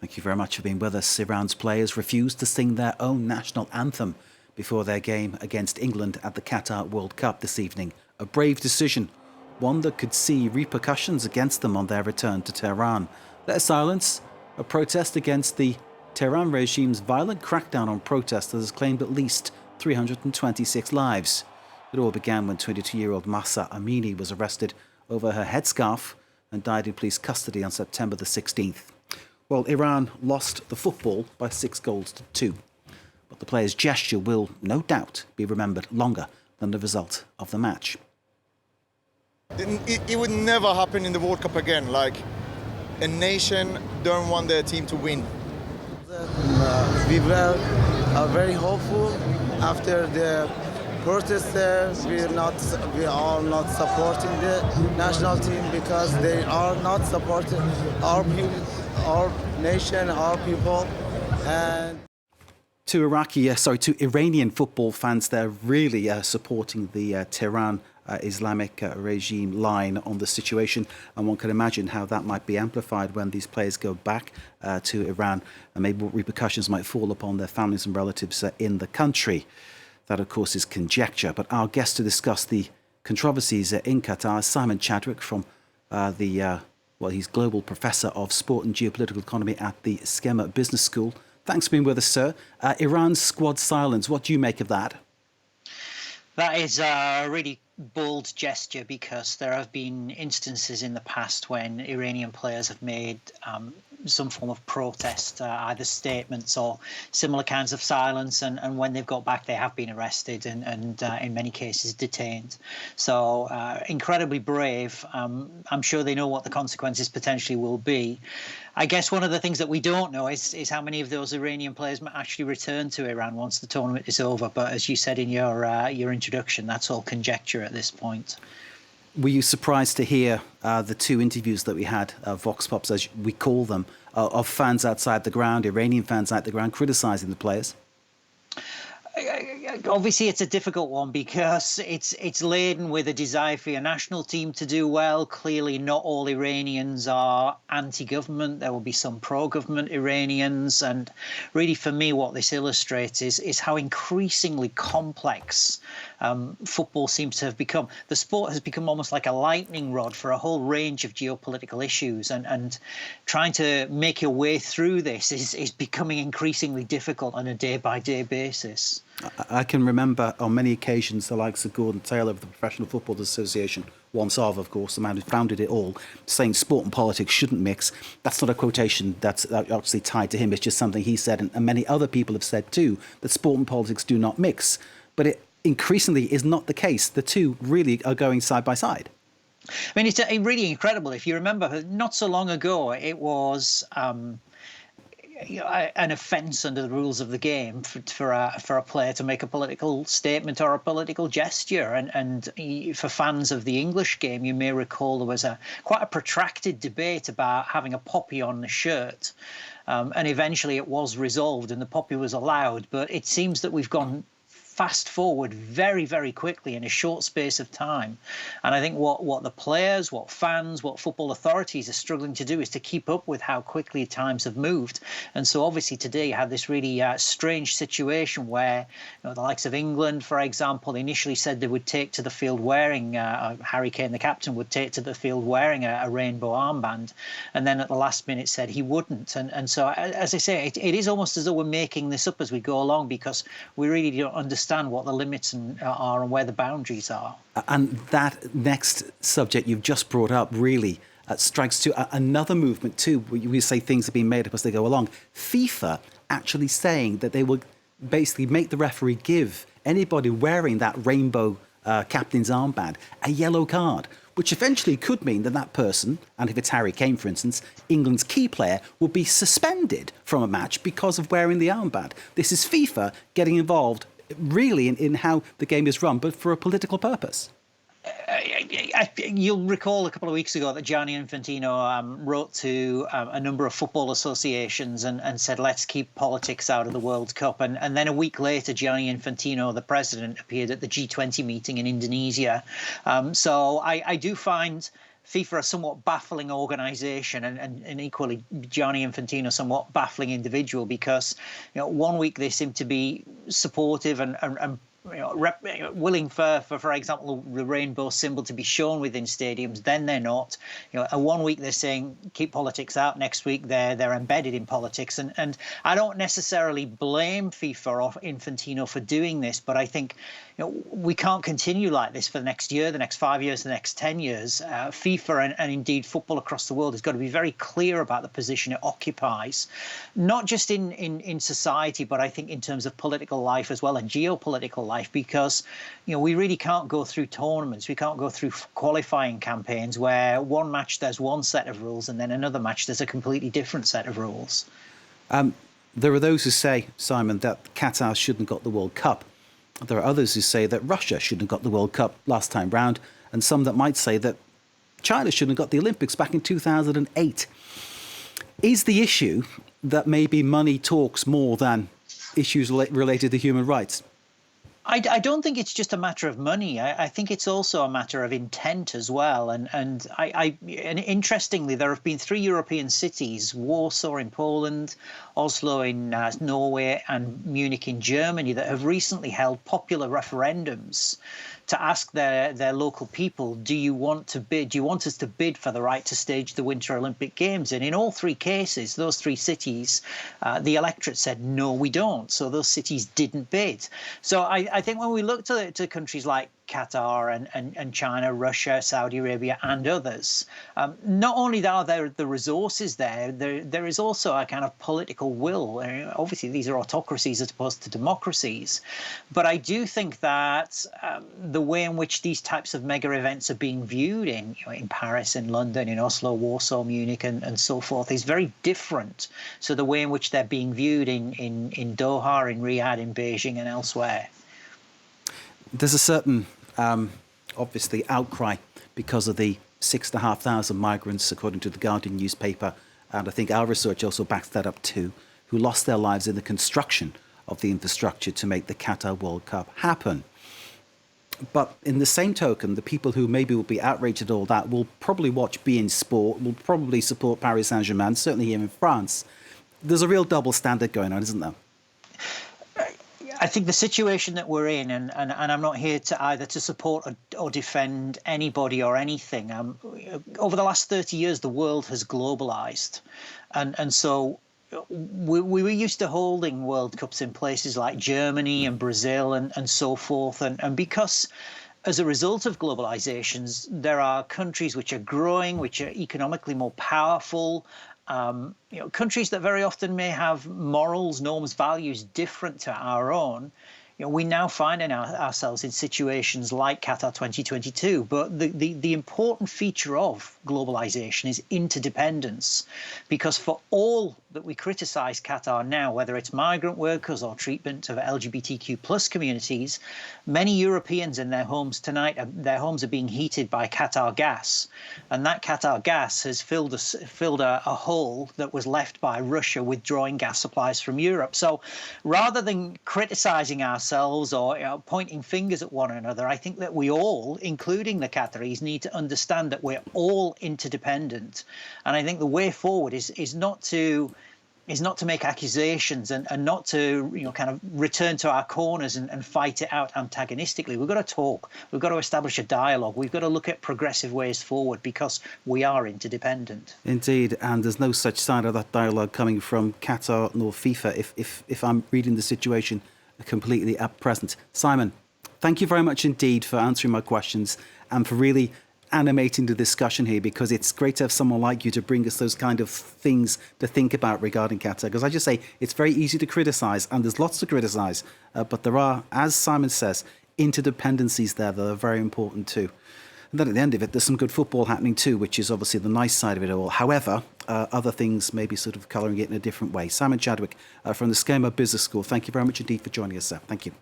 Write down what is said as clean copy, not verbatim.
Thank you very much for being with us. Iran's players refused to sing their own national anthem before their game against England at the Qatar World Cup this evening. A brave decision, one that could see repercussions against them on their return to Tehran. Their silence, a protest against the Tehran regime's violent crackdown on protesters, has claimed at least 326 lives. It all began when 22-year-old Mahsa Amini was arrested over her headscarf and died in police custody on September the 16th. Well, Iran lost the football by 6-2. But the players' gesture will, no doubt, be remembered longer than the result of the match. It would never happen in the World Cup again. Like, a nation don't want their team to win. We were very hopeful after the protesters. We are not supporting the national team because they are not supporting our people, our nation, our people. And to Iranian football fans, they're really supporting the Tehran Islamic regime line on the situation, and one can imagine how that might be amplified when these players go back to Iran, and maybe what repercussions might fall upon their families and relatives in the country. That, of course, is conjecture. But our guest to discuss the controversies in Qatar is Simon Chadwick from he's Global Professor of Sport and Geopolitical Economy at the Skema Business School. Thanks for being with us, sir. Iran's squad silence, what do you make of that? That is a really bold gesture, because there have been instances in the past when Iranian players have made some form of protest, either statements or similar kinds of silence, and when they've got back they have been arrested and in many cases detained. So incredibly brave. I'm sure they know what the consequences potentially will be. I guess one of the things that we don't know is how many of those Iranian players might actually return to Iran once the tournament is over. But as you said in your introduction, that's all conjecture at this point. Were you surprised to hear the two interviews that we had, Vox Pops, as we call them, of fans outside the ground, Iranian fans outside the ground, criticising the players? Obviously, it's a difficult one because it's laden with a desire for your national team to do well. Clearly, not all Iranians are anti-government. There will be some pro-government Iranians. And really, for me, what this illustrates is how increasingly complex football seems to have become. The sport has become almost like a lightning rod for a whole range of geopolitical issues. And trying to make your way through this is becoming increasingly difficult on a day-by-day basis. I can remember on many occasions the likes of Gordon Taylor of the Professional Football Association, once of course, the man who founded it all, saying sport and politics shouldn't mix. That's not a quotation that's obviously tied to him. It's just something he said, and many other people have said too, that sport and politics do not mix. But it increasingly is not the case. The two really are going side by side. I mean, it's really incredible. If you remember, not so long ago, it was an offence under the rules of the game for a player to make a political statement or a political gesture. And for fans of the English game, you may recall there was quite a protracted debate about having a poppy on the shirt. And eventually it was resolved and the poppy was allowed. But it seems that we've gone fast forward very, very quickly in a short space of time. And I think what the players, what fans, what football authorities are struggling to do is to keep up with how quickly times have moved. And so obviously today you had this really strange situation where the likes of England, for example, initially said they would take to the field wearing, Harry Kane, the captain, would take to the field wearing a rainbow armband. And then at the last minute said he wouldn't. And so, as I say, it is almost as though we're making this up as we go along, because we really don't understand what the limits are and where the boundaries are. And that next subject you've just brought up really strikes to another movement too. We say things are being made up as they go along. FIFA actually saying that they will basically make the referee give anybody wearing that rainbow captain's armband a yellow card, which eventually could mean that person, and if it's Harry Kane, for instance, England's key player, will be suspended from a match because of wearing the armband. This is FIFA getting involved really in how the game is run, but for a political purpose. You'll recall a couple of weeks ago that Gianni Infantino wrote to a number of football associations and said, let's keep politics out of the World Cup. And then a week later, Gianni Infantino, the president, appeared at the G20 meeting in Indonesia. So I do find FIFA a somewhat baffling organisation, and equally Gianni Infantino somewhat baffling individual, because 1 week they seem to be supportive and willing for example, the rainbow symbol to be shown within stadiums. Then they're not. And 1 week they're saying keep politics out. Next week they're embedded in politics. And I don't necessarily blame FIFA or Infantino for doing this, but I think we can't continue like this for the next year, the next 5 years, the next 10 years. FIFA and indeed football across the world has got to be very clear about the position it occupies, not just in society, but I think in terms of political life as well, and geopolitical life, because we really can't go through tournaments, we can't go through qualifying campaigns where one match there's one set of rules and then another match there's a completely different set of rules. There are those who say, Simon, that Qatar shouldn't have got the World Cup. There are others who say that Russia shouldn't have got the World Cup last time round, and some that might say that China shouldn't have got the Olympics back in 2008. Is the issue that maybe money talks more than issues related to human rights? I don't think it's just a matter of money. I think it's also a matter of intent as well. And interestingly, there have been 3 European cities, Warsaw in Poland, Oslo in Norway, and Munich in Germany, that have recently held popular referendums to ask their local people, do you want us to bid for the right to stage the Winter Olympic Games? And in all 3 cases, those 3 cities, the electorate said, no, we don't. So those cities didn't bid. So I think when we look to countries like Qatar and China, Russia, Saudi Arabia, and others, not only are there the resources there is also a kind of political will. Obviously, these are autocracies as opposed to democracies. But I do think that the way in which these types of mega events are being viewed in Paris, in London, in Oslo, Warsaw, Munich, and so forth is very different. So the way in which they're being viewed in Doha, in Riyadh, in Beijing, and elsewhere. There's a certain obviously outcry because of the 6,500 migrants, according to the Guardian newspaper, and I think our research also backs that up too, who lost their lives in the construction of the infrastructure to make the Qatar World Cup happen. But in the same token, the people who maybe will be outraged at all that will probably watch beIN Sport, will probably support Paris Saint-Germain, certainly here in France. There's a real double standard going on, isn't there? I think the situation that we're in, and I'm not here to either to support or defend anybody or anything. Over the last 30 years, the world has globalized. And so we were used to holding World Cups in places like Germany and Brazil and so forth. And because as a result of globalizations, there are countries which are growing, which are economically more powerful, countries that very often may have morals, norms, values different to our own. We now find ourselves in situations like Qatar 2022. But the important feature of globalization is interdependence, because for all that we criticize Qatar now, whether it's migrant workers or treatment of LGBTQ plus communities, many Europeans in their homes tonight, their homes are being heated by Qatar gas. And that Qatar gas has filled a hole that was left by Russia withdrawing gas supplies from Europe. So rather than criticizing ourselves or pointing fingers at one another, I think that we all, including the Qataris, need to understand that we're all interdependent. And I think the way forward is not to make accusations and not to kind of return to our corners and fight it out antagonistically. We've got to talk. We've got to establish a dialogue. We've got to look at progressive ways forward, because we are interdependent. Indeed, and there's no such sign of that dialogue coming from Qatar nor FIFA, if I'm reading the situation completely at present. Simon, thank you very much indeed for answering my questions and for really animating the discussion here, because it's great to have someone like you to bring us those kind of things to think about regarding Qatar. Because I just say it's very easy to criticise, and there's lots to criticise, but there are, as Simon says, interdependencies there that are very important too. And then at the end of it, there's some good football happening too, which is obviously the nice side of it all. However, other things may be sort of colouring it in a different way. Simon Chadwick from the Skema Business School, thank you very much indeed for joining us, sir. Thank you.